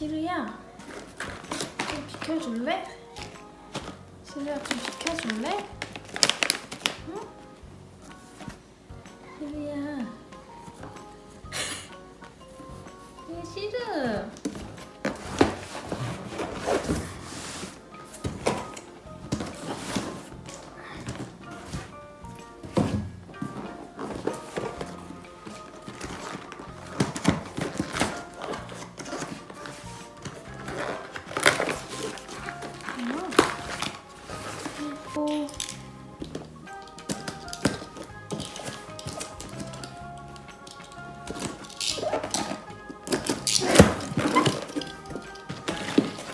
시루야, 좀 비켜줄래? 시루야, 좀 비켜줄래? 응? 시루야. 시루.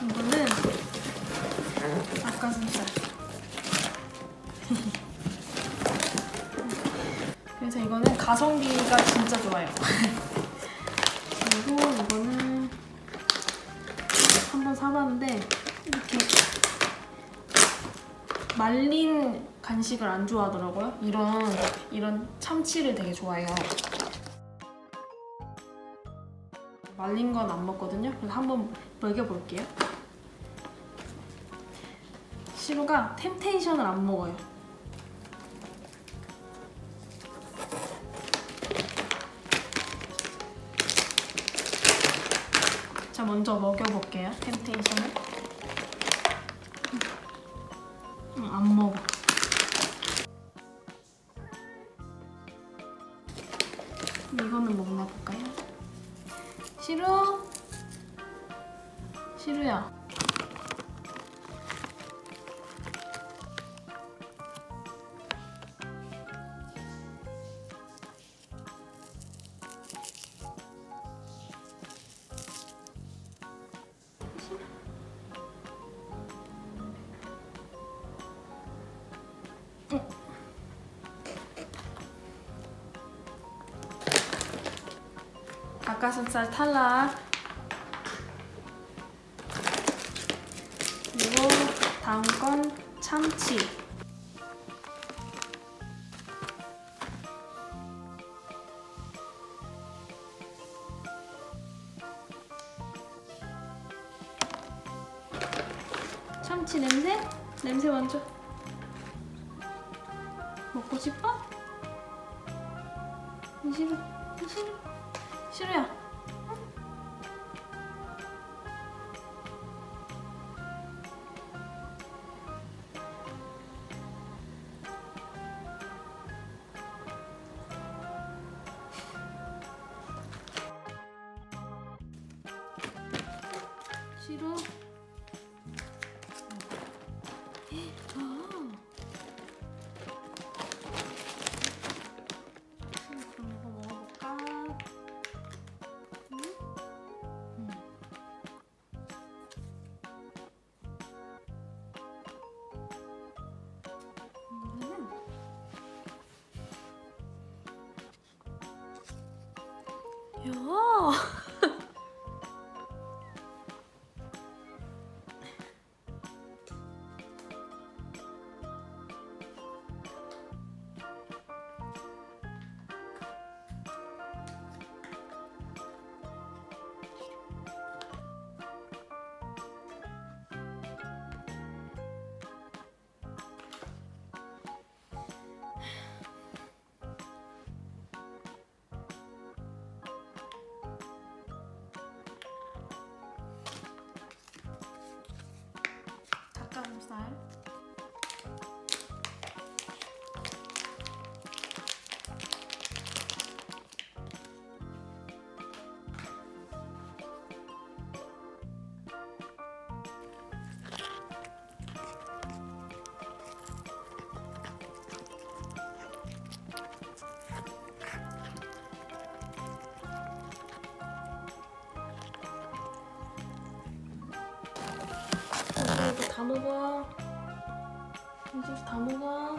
이거는 닭가슴살. 그래서 이거는 가성비가 진짜 좋아요. 그리고 이거는 한번 사봤는데 이렇게 말린 간식을 안 좋아하더라고요. 이런 참치를 되게 좋아해요. 말린 건 안 먹거든요. 그래서 한번 먹여볼게요. 시루가 템테이션을 안 먹어요. 자, 먼저 먹여볼게요. 템테이션을. 안 먹어. 이거는 먹나 볼까요? 시루? 시루야. 닭가슴살 탈락. 그리고 다음 건 참치. 참치 냄새? 냄새 먼저. 먹고 싶어? 시루, 시루, 시루야. 시루. 그럼 이거 먹어볼까? 야. 닭가슴살. 이거 다 먹어. 이제 다 먹어.